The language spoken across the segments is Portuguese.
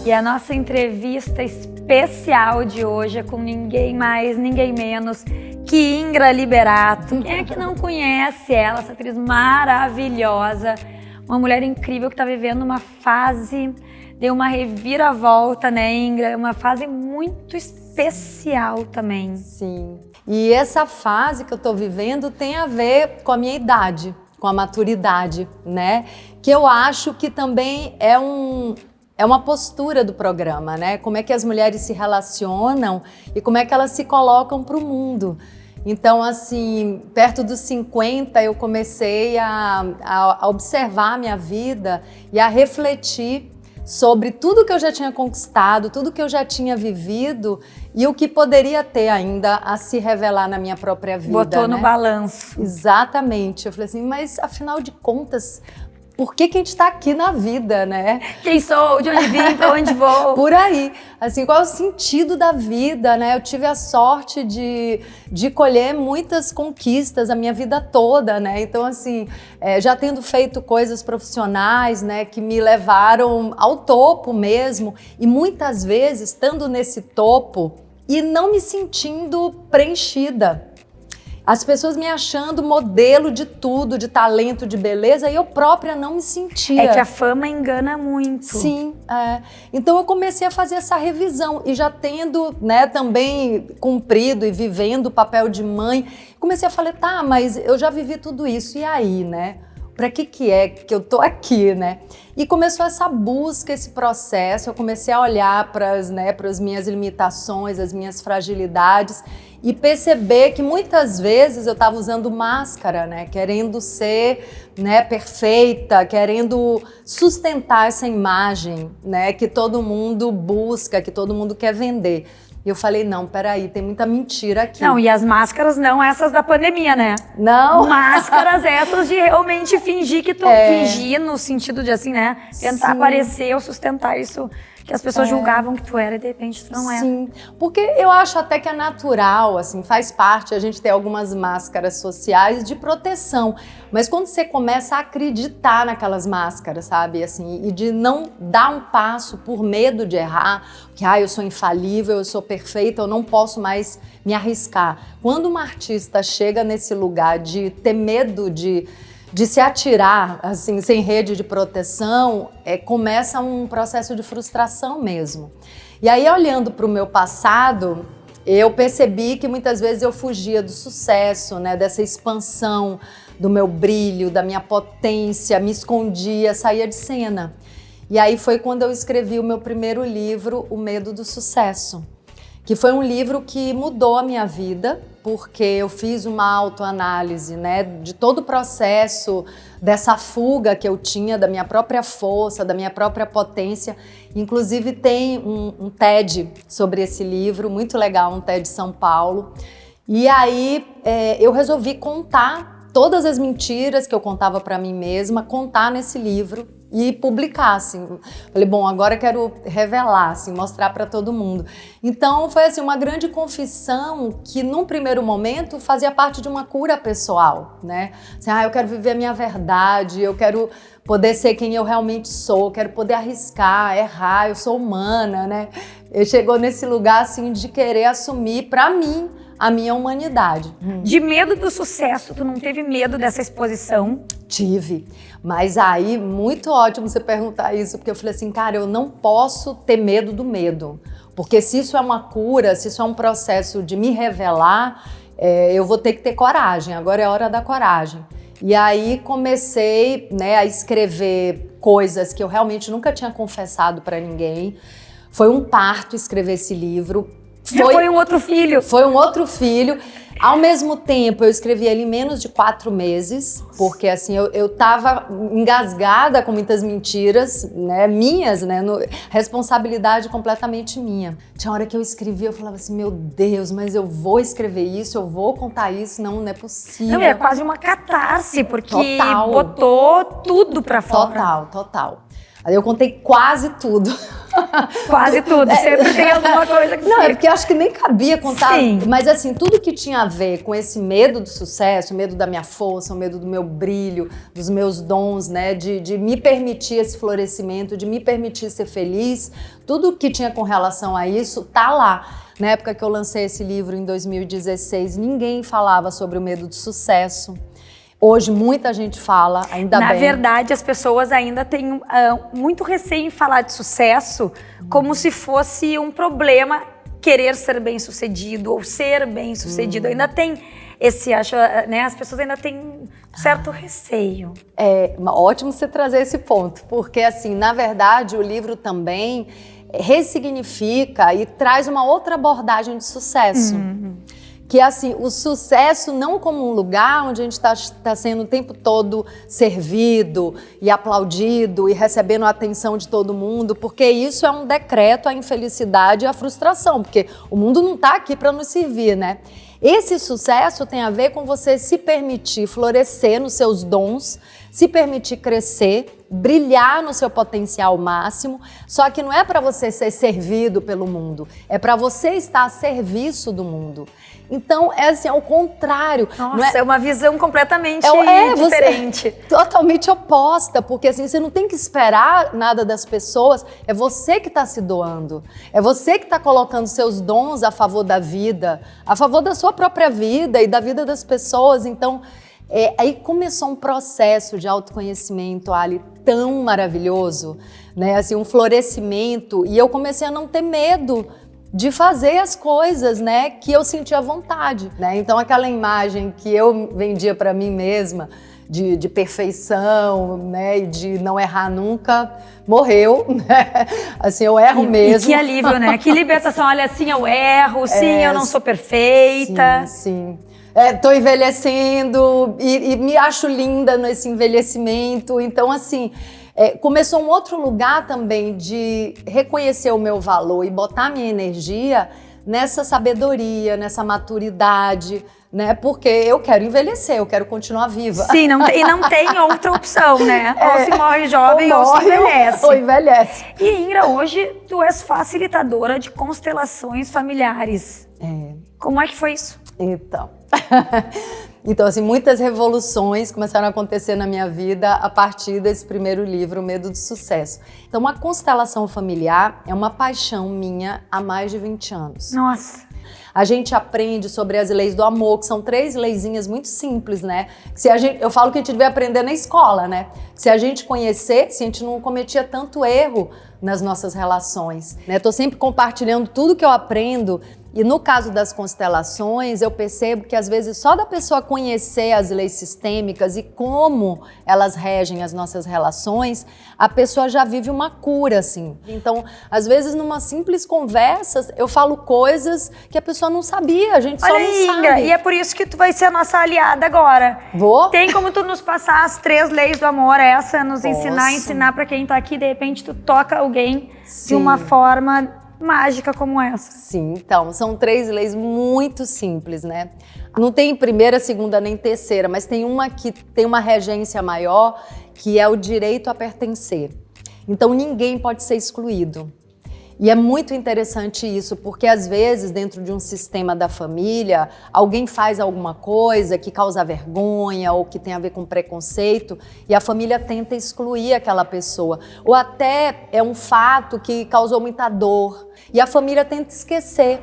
E a nossa entrevista especial de hoje é com ninguém mais, ninguém menos que Ingra Liberato. Quem é que não conhece ela, essa atriz maravilhosa, uma mulher incrível que está vivendo uma fase, deu uma reviravolta, né, Ingra? Uma fase muito especial também. Sim. E essa fase que eu estou vivendo tem a ver com a minha idade, com a maturidade, né? Que eu acho que também é uma postura do programa, né? Como é que as mulheres se relacionam e como é que elas se colocam para o mundo. Então, assim, perto dos 50, eu comecei a observar a minha vida e a refletir sobre tudo que eu já tinha conquistado, tudo que eu já tinha vivido e o que poderia ter ainda a se revelar na minha própria vida. Botou né? no balanço. Exatamente. Eu falei assim, mas afinal de contas, por que a gente está aqui na vida, né? Quem sou, de onde vim, para onde vou? Por aí. Assim, qual é o sentido da vida, né? Eu tive a sorte de colher muitas conquistas a minha vida toda, né? Então, assim, já tendo feito coisas profissionais, né? Que me levaram ao topo mesmo. E muitas vezes, estando nesse topo e não me sentindo preenchida. As pessoas me achando modelo de tudo, de talento, de beleza, e eu própria não me sentia. É que a fama engana muito. Sim, então eu comecei a fazer essa revisão e já tendo, né, também cumprido e vivendo o papel de mãe, comecei a falar, tá, mas eu já vivi tudo isso, e aí, né? Para que é que eu tô aqui, né? E começou essa busca, esse processo, eu comecei a olhar para as minhas limitações, as minhas fragilidades e perceber que muitas vezes eu estava usando máscara, né? Querendo ser, né, perfeita, querendo sustentar essa imagem, né, que todo mundo busca, que todo mundo quer vender. E eu falei, não, peraí, tem muita mentira aqui. Não, e as máscaras não essas da pandemia, né? Não. Máscaras essas de realmente fingir que tu... Fingir no sentido de assim, né? Tentar aparecer ou sustentar isso que as pessoas julgavam que tu era e de repente tu não era. Sim, porque eu acho até que é natural, assim, faz parte a gente ter algumas máscaras sociais de proteção, mas quando você começa a acreditar naquelas máscaras, sabe, assim, e de não dar um passo por medo de errar, que eu sou infalível, eu sou perfeita, eu não posso mais me arriscar. Quando uma artista chega nesse lugar de ter medo de se atirar, assim, sem rede de proteção, começa um processo de frustração mesmo. E aí, olhando para o meu passado, eu percebi que muitas vezes eu fugia do sucesso, né, dessa expansão do meu brilho, da minha potência, me escondia, saía de cena. E aí foi quando eu escrevi o meu primeiro livro, O Medo do Sucesso, que foi um livro que mudou a minha vida, porque eu fiz uma autoanálise, né, de todo o processo dessa fuga que eu tinha, da minha própria força, da minha própria potência. Inclusive tem um TED sobre esse livro, muito legal, um TED São Paulo. E aí eu resolvi contar todas as mentiras que eu contava para mim mesma, contar nesse livro e publicar, assim. Falei, bom, agora eu quero revelar, assim, mostrar para todo mundo. Então foi assim uma grande confissão que num primeiro momento fazia parte de uma cura pessoal, né? Assim, eu quero viver a minha verdade, eu quero poder ser quem eu realmente sou, eu quero poder arriscar, errar, eu sou humana, né? Eu chegou nesse lugar assim de querer assumir para mim a minha humanidade. De medo do sucesso, tu não teve medo dessa exposição? Tive, mas aí, muito ótimo você perguntar isso, porque eu falei assim, cara, eu não posso ter medo do medo, porque se isso é uma cura, se isso é um processo de me revelar, eu vou ter que ter coragem, agora é hora da coragem. E aí comecei, né, a escrever coisas que eu realmente nunca tinha confessado para ninguém. Foi um parto escrever esse livro. Foi um outro filho. Foi um outro filho. Ao mesmo tempo, eu escrevi ele em menos de 4 meses, porque assim, eu tava engasgada com muitas mentiras, né, minhas, né, responsabilidade completamente minha. Tinha hora que eu escrevia, eu falava assim, meu Deus, mas eu vou escrever isso, eu vou contar isso, não é possível. Não, é quase uma catarse, porque Total. botou tudo pra fora. Total. Aí eu contei quase tudo. Quase tudo, sempre tem alguma coisa que Não, é porque eu acho que nem cabia contar. Sim. Mas assim, tudo que tinha a ver com esse medo do sucesso, o medo da minha força, o medo do meu brilho, dos meus dons, né? De me permitir esse florescimento, de me permitir ser feliz, tudo que tinha com relação a isso tá lá. Na época que eu lancei esse livro, em 2016, ninguém falava sobre o medo do sucesso. Hoje muita gente fala, ainda bem. Na verdade, as pessoas ainda têm muito receio em falar de sucesso como se fosse um problema querer ser bem-sucedido ou ser bem-sucedido. Ainda tem esse, acho, né? As pessoas ainda têm um certo receio. É ótimo você trazer esse ponto, porque assim, na verdade, o livro também ressignifica e traz uma outra abordagem de sucesso. Que assim, o sucesso não como um lugar onde a gente está sendo o tempo todo servido e aplaudido e recebendo a atenção de todo mundo, porque isso é um decreto à infelicidade e à frustração, porque o mundo não está aqui para nos servir, né? Esse sucesso tem a ver com você se permitir florescer nos seus dons, se permitir crescer, brilhar no seu potencial máximo, só que não é para você ser servido pelo mundo, é para você estar a serviço do mundo. Então, é assim, ao contrário. Nossa, é uma visão completamente diferente. Totalmente oposta, porque assim, você não tem que esperar nada das pessoas, é você que está se doando, é você que está colocando seus dons a favor da vida, a favor da sua própria vida e da vida das pessoas. Então, aí começou um processo de autoconhecimento, Ali, tão maravilhoso, né? Assim, um florescimento, e eu comecei a não ter medo de fazer as coisas, né, que eu sentia vontade, né? Então aquela imagem que eu vendia para mim mesma de perfeição, né, e de não errar nunca, morreu, né? Assim, eu erro mesmo. E que alívio, né? Que libertação. Olha, assim, eu erro, sim, eu não sou perfeita. Sim. Tô envelhecendo e me acho linda nesse envelhecimento. Então, assim, começou um outro lugar também de reconhecer o meu valor e botar minha energia nessa sabedoria, nessa maturidade, né? Porque eu quero envelhecer, eu quero continuar viva. Sim, não tem outra opção, né? Ou se morre jovem ou se envelhece. Ou envelhece. E Ingra, hoje tu és facilitadora de constelações familiares. Como é que foi isso? Então, assim, muitas revoluções começaram a acontecer na minha vida a partir desse primeiro livro, O Medo do Sucesso. Então, a constelação familiar é uma paixão minha há mais de 20 anos. Nossa! A gente aprende sobre as leis do amor, que são 3 leizinhas muito simples, né? Eu falo que a gente devia aprender na escola, né? Se a gente conhecesse, a gente não cometia tanto erro nas nossas relações, né? Tô sempre compartilhando tudo que eu aprendo. E no caso das constelações, eu percebo que às vezes só da pessoa conhecer as leis sistêmicas e como elas regem as nossas relações, a pessoa já vive uma cura, assim. Então, às vezes numa simples conversa, eu falo coisas que a pessoa não sabia, a gente só não Ingra, sabe. e é por isso que tu vai ser a nossa aliada agora. Vou? Tem como tu nos passar as 3 leis do amor, nos ensinar pra quem tá aqui, de repente tu toca alguém de uma forma mágica como essa. Sim, então, são 3 leis muito simples, né? Não tem primeira, segunda nem terceira, mas tem uma que tem uma regência maior, que é o direito a pertencer. Então, ninguém pode ser excluído. E é muito interessante isso, porque às vezes, dentro de um sistema da família, alguém faz alguma coisa que causa vergonha ou que tem a ver com preconceito e a família tenta excluir aquela pessoa. Ou até é um fato que causou muita dor e a família tenta esquecer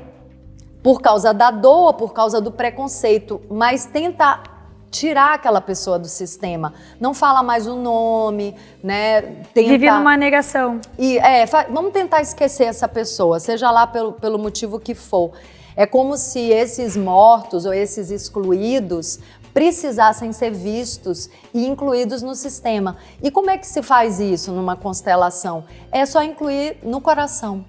por causa da dor, por causa do preconceito, mas tenta tirar aquela pessoa do sistema, não fala mais o nome, né? Vive numa negação. E vamos tentar esquecer essa pessoa, seja lá pelo motivo que for. É como se esses mortos ou esses excluídos precisassem ser vistos e incluídos no sistema. E como é que se faz isso numa constelação? É só incluir no coração.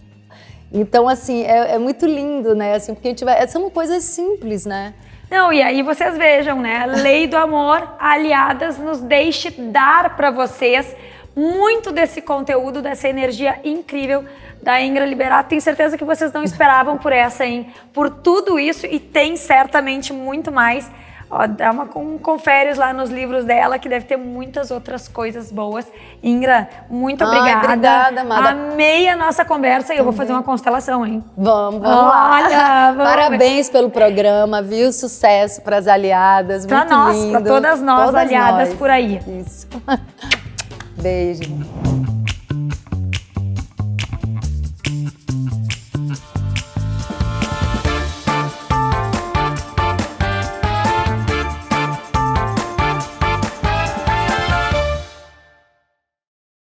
Então, assim, é muito lindo, né? Assim, porque são coisas simples, né? Não, e aí vocês vejam, né? Lei do amor, aliadas, nos deixe dar para vocês muito desse conteúdo, dessa energia incrível da Ingra Liberato. Tenho certeza que vocês não esperavam por essa, hein? Por tudo isso, e tem certamente muito mais. Ó, dá confere lá nos livros dela, que deve ter muitas outras coisas boas. Ingra, muito obrigada. Obrigada, amada. Amei a nossa conversa e eu vou fazer uma constelação, hein? Vamos lá. Olha, vamos. Parabéns pelo programa, viu? Sucesso para as aliadas, Pra muito nós, lindo. pra todas nós aliadas nós. por aí. Isso. Beijo.